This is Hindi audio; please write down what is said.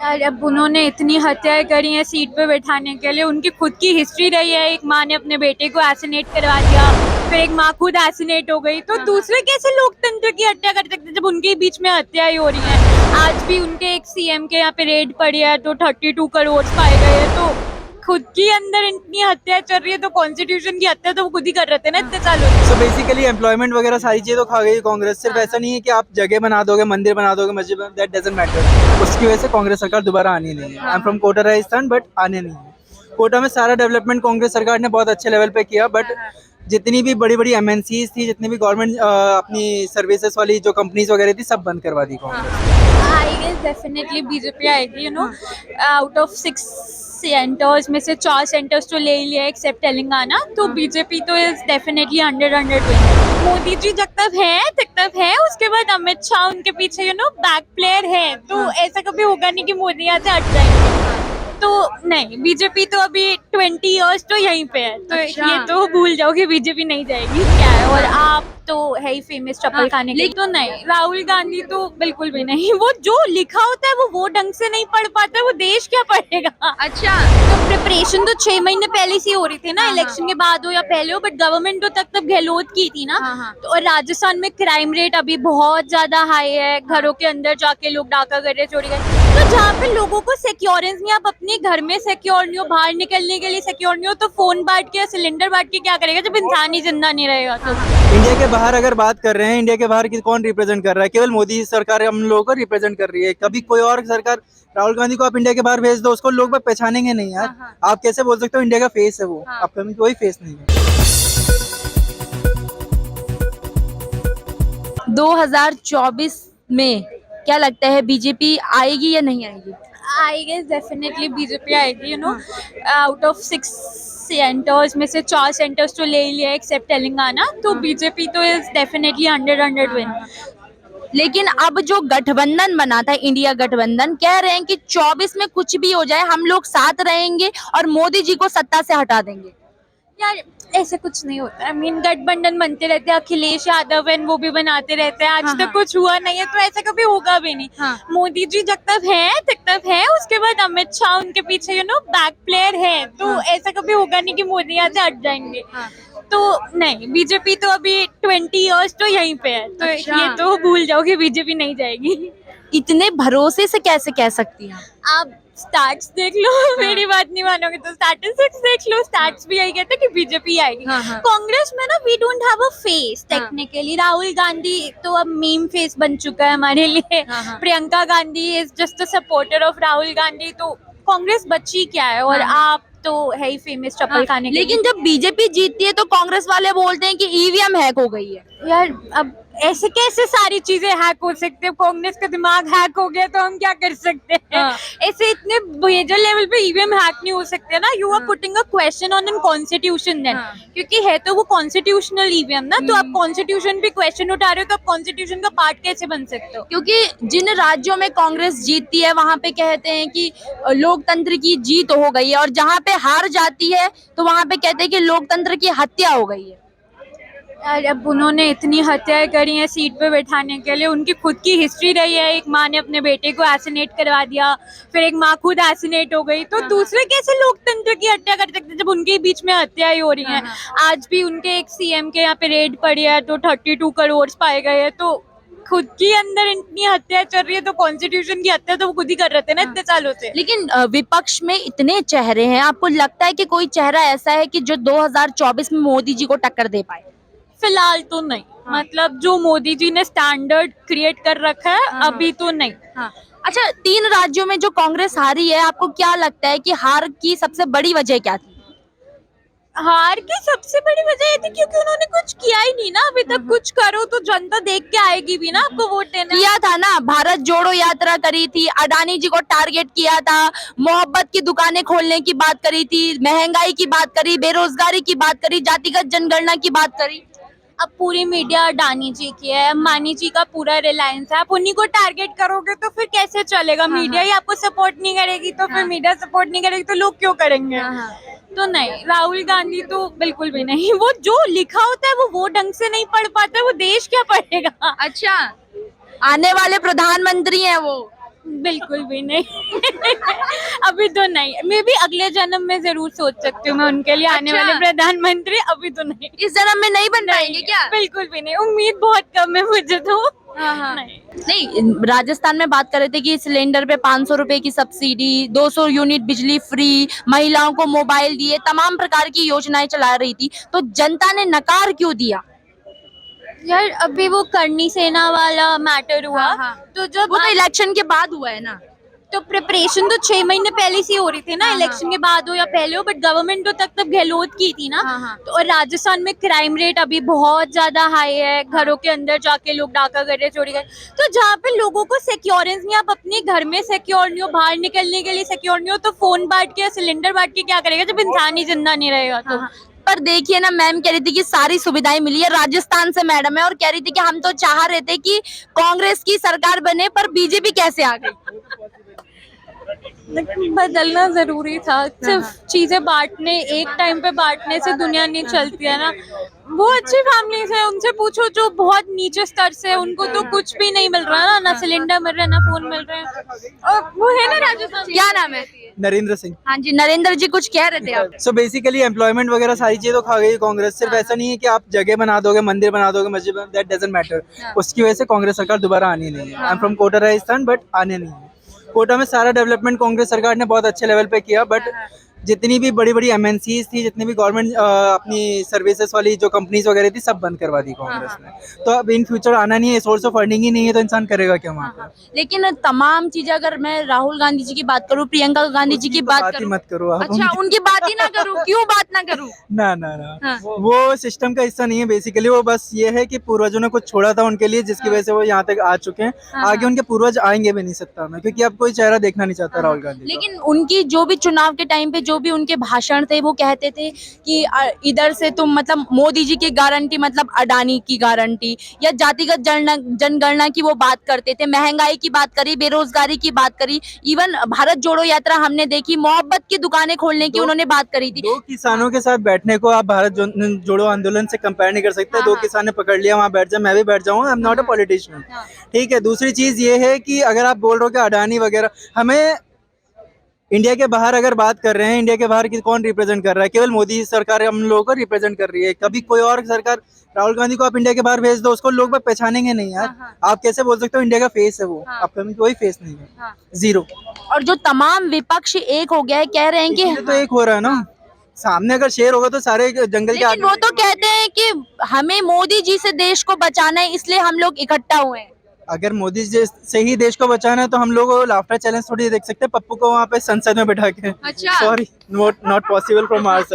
यार अब उन्होंने इतनी हत्याएं करी हैं सीट पे बैठाने के लिए, उनकी खुद की हिस्ट्री रही है। एक माँ ने अपने बेटे को एसिनेट करवा दिया, फिर एक माँ खुद एसिनेट हो गई, तो दूसरे कैसे लोकतंत्र की हत्या कर सकते जब उनके बीच में हत्याएं हो रही हैं। आज भी उनके एक सीएम के यहाँ पे रेड पड़ी है तो 32 करोड़ पाए गए हैं, तो खुद की अंदर इतनी हत्या चल रही है, तो कॉन्स्टिट्यूशन की हत्या तो वो खुद ही कर रहे थे ना इतने सालों से। सो बेसिकली एम्प्लॉयमेंट वगैरह सारी चीजें तो खा गई कांग्रेस। सिर्फ ऐसा नहीं है कि आप जगह बना दोगे, मंदिर बना दोगे, मस्जिद, दैट डजंट मैटर। उसकी वजह से कांग्रेस सरकार दोबारा आनी नहीं है। I am from Kota Rajasthan, but आने नहीं है। कोटा में सारा डेवलपमेंट कांग्रेस सरकार ने बहुत अच्छे लेवल पे किया, बट जितनी भी बड़ी बड़ी एमएनसीज थी, जितनी भी गवर्नमेंट अपनी सर्विसेज वाली जो कंपनीज वगैरह थी, सब बंद करवा दी Congress. I guess definitely BJP आएगी, आउट ऑफ 6 सेंटर्स में से 4 सेंटर्स तो ले ही लिया एक्सेप्ट तेलंगाना, तो बीजेपी तो is definitely 100 win. Modi ji जब तक है, उसके बाद अमित शाह उनके पीछे बैक प्लेयर है, तो ऐसा कभी होगा नहीं कि मोदी यहाँ से हट जाएंगे। तो नहीं, बीजेपी तो अभी 20 इयर्स तो यहीं पे है, तो ये तो भूल जाओ कि बीजेपी नहीं जाएगी क्या है। और आप तो है ही फेमस चप्पल खाने के, तो नहीं, राहुल गांधी तो बिल्कुल भी नहीं। वो जो लिखा होता है वो ढंग से नहीं पढ़ पाता है, वो देश क्या पढ़ेगा। अच्छा, तो प्रिपरेशन तो 6 महीने पहले से हो रही थी ना, इलेक्शन के बाद हो या पहले हो, बट गवर्नमेंट तो तब गहलोत की थी ना। तो और राजस्थान में क्राइम रेट अभी बहुत ज्यादा हाई है, घरों के अंदर जाके लोग डाका कर रहे, चोरी कर रहे। तो जहाँ पे लोगों को सिक्योरेंस नहीं, आप अपने घर में सिक्योर नहीं हो, बाहर निकलने के लिए सिक्योर नहीं हो, तो फोन बांट के, सिलेंडर बांट के क्या करेगा जब इंसान ही जिंदा नहीं रहेगा तो। इंडिया के बाहर अगर बात कर रहे हैं, इंडिया के बाहर कौन रिप्रेजेंट कर रहा है? केवल मोदी सरकार हम लोगों को रिप्रेजेंट कर रही है। कभी कोई और सरकार, राहुल गांधी को आप इंडिया के बाहर भेज दो, उसको लोग पहचानेंगे नहीं यार। आप कैसे बोल सकते हो इंडिया का फेस है वो? आपका कोई फेस नहीं है। 2024 में क्या लगता है, बीजेपी आएगी या नहीं आएगी? आई गेस डेफिनेटली बीजेपी आएगी, आउट ऑफ 6 सेंटर्स में से 4 सेंटर्स तो ले ही लिया एक्सेप्ट तेलंगाना, तो बीजेपी तो इज डेफिनेटली 100 विन। लेकिन अब जो गठबंधन बना था, इंडिया गठबंधन, कह रहे हैं कि 24 में कुछ भी हो जाए हम लोग साथ रहेंगे और मोदी जी को सत्ता से हटा देंगे। यार ऐसे कुछ नहीं होता। आई मीन गठबंधन बनते रहते हैं, अखिलेश यादव है वो भी बनाते रहते हैं, आज तक कुछ हुआ नहीं है, तो ऐसा कभी होगा भी नहीं। मोदी जी जब तक है, उसके बाद अमित शाह उनके पीछे बैक प्लेयर है, तो ऐसा कभी होगा नहीं कि मोदी यहाँ से हट जाएंगे। तो नहीं, बीजेपी तो अभी 20 इयर्स तो यहीं पे है, तो ये तो भूल जाओ कि बीजेपी नहीं जाएगी। इतने भरोसे से कैसे कह सकती हैं? आप स्टैट्स देख लो, मेरी बात नहीं मानोगे तो स्टैटिस्टिक्स देख लो, स्टैट्स भी यही कहते हैं कि बीजेपी आएगी। कांग्रेस में ना we don't have a face technically. Rahul Gandhi तो अब मीम फेस बन चुका है हमारे लिए। Priyanka Gandhi is just a supporter of Rahul Gandhi, तो कांग्रेस बची क्या है। और आप तो है ही फेमस चप्पल खाने के। लेकिन जब बीजेपी जीतती है तो कांग्रेस वाले बोलते हैं कि ईवीएम हैक हो गई है। यार अब ऐसे कैसे सारी चीजें हैक हो सकते हैं? कांग्रेस का दिमाग हैक हो गया तो हम क्या कर सकते हैं? ऐसे इतने मेजर लेवल पे ईवीएम हैक नहीं हो सकते ना। You are putting a question on an constitution then, क्योंकि है तो वो कॉन्स्टिट्यूशनल ईवीएम ना, तो आप कॉन्स्टिट्यूशन पे क्वेश्चन उठा रहे हो, तो आप कॉन्स्टिट्यूशन का पार्ट कैसे बन सकते हो? क्योंकि जिन राज्यों में कांग्रेस जीतती है वहां पे कहते हैं कि लोकतंत्र की जीत हो गई है, और जहां पे हार जाती है तो वहां पे कहते हैं कि लोकतंत्र की हत्या हो गई है। यार अब उन्होंने इतनी हत्याएं करी हैं सीट पे बैठाने के लिए, उनकी खुद की हिस्ट्री रही है। एक माँ ने अपने बेटे को एसिनेट करवा दिया, फिर एक माँ खुद एसिनेट हो गई, तो दूसरे कैसे लोकतंत्र की हत्या कर सकते जब उनके बीच में हत्याएं हो रही हैं। आज भी उनके एक सीएम के यहाँ पे रेड पड़ी है तो 32 करोड़ पाए गए हैं, तो खुद की अंदर इतनी हत्या चल रही है, तो कॉन्स्टिट्यूशन की हत्या तो वो खुद ही कर रहे थे ना इतने सालों से। लेकिन विपक्ष में इतने चेहरे हैं, आपको लगता है कि कोई चेहरा ऐसा है कि जो 2024 में मोदी जी को टक्कर दे पाए? फिलहाल तो नहीं। मतलब जो मोदी जी ने स्टैंडर्ड क्रिएट कर रखा है, अभी तो नहीं। अच्छा, 3 राज्यों में जो कांग्रेस हारी है, आपको क्या लगता है कि हार की सबसे बड़ी वजह क्या थी? हार की सबसे बड़ी वजह ये थी क्योंकि उन्होंने कुछ किया ही नहीं ना अभी तक। कुछ करो तो जनता देख के आएगी भी ना आपको वोट देना। किया था ना, भारत जोड़ो यात्रा करी थी, अडानी जी को टारगेट किया था, मोहब्बत की दुकानें खोलने की बात करी थी, महंगाई की बात करी, बेरोजगारी की बात करी, जातिगत जनगणना की बात करी। अब पूरी मीडिया अडानी जी की है, अंबानी जी का पूरा रिलायंस है, आप उन्हीं को टारगेट करोगे तो फिर कैसे चलेगा? मीडिया ही आपको सपोर्ट नहीं करेगी तो फिर मीडिया सपोर्ट नहीं करेगी तो लोग क्यों करेंगे? तो नहीं, राहुल गांधी तो बिल्कुल भी नहीं। वो जो लिखा होता है वो ढंग से नहीं पढ़ पाता है, वो देश क्या पढ़ेगा। अच्छा, आने वाले प्रधानमंत्री हैं वो? बिल्कुल भी नहीं। अभी तो नहीं, मे बी अगले जन्म में जरूर सोच सकती हूँ मैं उनके लिए आने अच्छा। वाले प्रधानमंत्री, अभी तो नहीं। इस जन्म में नहीं बन पाएंगे क्या? बिल्कुल भी नहीं, उम्मीद बहुत कम है मुझे तो। हाँ। नहीं। नहीं, राजस्थान में बात कर रहे थे कि सिलेंडर पे 500 रुपए की सब्सिडी, 200 यूनिट बिजली फ्री, महिलाओं को मोबाइल दिए, तमाम प्रकार की योजनाएं चला रही थी, तो जनता ने नकार क्यों दिया? यार अभी वो करनी सेना वाला मैटर हुआ, हाँ। तो जब वो तो इलेक्शन के बाद हुआ है ना। तो प्रिपरेशन तो 6 महीने पहले से ही हो रही थी ना, हाँ, इलेक्शन के बाद हो या पहले हो, बट गवर्नमेंट तो तब गहलोत की थी ना। हाँ। तो और राजस्थान में क्राइम रेट अभी बहुत ज्यादा हाई है, घरों के अंदर जाके लोग डाका कर रहे, चोरी कर रहे। तो जहाँ पे लोगों को सिक्योरेंस नहीं, आप अपने घर में सिक्योर नहीं हो, बाहर निकलने के लिए सिक्योर नहीं हो, तो फोन बांट के या सिलेंडर बांट के क्या करेगा जब इंसान ही जिंदा नहीं रहेगा तो। पर देखिए ना, मैम कह रही थी कि सारी सुविधाएं मिली है, राजस्थान से मैडम है, और कह रही थी कि हम तो चाह रहे थे कि कांग्रेस की सरकार बने, पर बीजेपी कैसे आ गई? बदलना जरूरी था, सिर्फ चीजें बांटने, एक टाइम पे बांटने से दुनिया नहीं चलती है ना। वो अच्छी फैमिली है, उनसे पूछो जो बहुत नीचे स्तर से, उनको तो कुछ भी नहीं मिल रहा ना सिलेंडर मिल रहा है, ना फोन मिल रहे हैं। और वो है ना राजस्थान। क्या नाम है? नरेंद्र सिंह। हाँ जी, नरेंद्र जी कुछ कह रहे थे आप? सो बेसिकली एम्प्लॉयमेंट वगैरह सारी चीजें तो खा गई कांग्रेस। सिर्फ ऐसा नहीं है कि आप जगह बना दोगे, मंदिर बना दोगे, मस्जिद, दैट डजंट मैटर। उसकी वजह से कांग्रेस सरकार दोबारा आनी नहीं है। I am from Kota Rajasthan, but आने नहीं है। कोटा में सारा डेवलपमेंट कांग्रेस सरकार ने बहुत अच्छे लेवल पे किया, बट जितनी भी बड़ी बड़ी एमएनसीज थी, जितनी भी गवर्नमेंट अपनी सर्विसेज वाली जो कंपनीज वगैरह थी, सब बंद करवा दी कांग्रेस ने। तो अब इन फ्यूचर आना नहीं है, सोर्स ऑफ अर्निंग ही नहीं है, तो इंसान करेगा क्या वहाँ पे? लेकिन तमाम चीजें, अगर मैं राहुल गांधी जी की बात करूं, प्रियंका गांधी जी की बात ही करूं, मत करो आप। अच्छा उनकी बात ही ना करूं, क्यों बात ना करूं? ना ना ना, हाँ। वो सिस्टम का हिस्सा नहीं है। बेसिकली वो बस ये है कि पूर्वजों ने कुछ छोड़ा था उनके लिए, जिसकी वजह से वो यहाँ तक आ चुके हैं। आगे उनके पूर्वज आएंगे भी नहीं सत्ता में, क्योंकि अब कोई चेहरा देखना नहीं चाहता राहुल गांधी का। लेकिन उनकी जो भी चुनाव के टाइम पे जो भी उनके भाषण थे, वो कहते थे कि इधर से तुम मतलब मोदी जी की गारंटी, मतलब अडानी की गारंटी, या जातिगत जनगणना की वो बात करते थे, महंगाई की बात करी, बेरोजगारी की बात करी, इवन भारत जोड़ो यात्रा हमने देखी, मोहब्बत की दुकानें खोलने की उन्होंने बात करी थी। दो किसानों के साथ बैठने को आप भारत जोड़ो आंदोलन से कंपेयर नहीं कर सकते। दो किसान ने पकड़ लिया, वहाँ बैठ जाए, मैं भी बैठ जाऊँ, I am not a politician. ठीक है। दूसरी चीज ये है कि अगर आप बोल रहे हो कि अडानी वगैरह, हमें इंडिया के बाहर अगर बात कर रहे हैं, इंडिया के बाहर कौन रिप्रेजेंट कर रहा है? केवल मोदी सरकार हम लोगों को रिप्रेजेंट कर रही है। कभी कोई और सरकार, राहुल गांधी को आप इंडिया के बाहर भेज दो, उसको लोग बाग पहचानेंगे नहीं यार। आप कैसे बोल सकते हो इंडिया का फेस है वो? आपका कोई फेस नहीं है, जीरो। और जो तमाम विपक्ष एक हो गया है, कह रहे हैं कि इसलिए तो एक हो रहा है ना, सामने अगर शेर होगा तो सारे जंगल के लेकिन वो तो कहते हैं कि हमें मोदी जी से देश को बचाना है, इसलिए हम लोग इकट्ठा हुए हैं। अगर मोदी जी से ही देश को बचाना है तो हम लोग लाफ्टर चैलेंज थोड़ी देख सकते हैं, पप्पू को वहाँ पे संसद में बैठा के। अच्छा। Sorry, not possible from our side.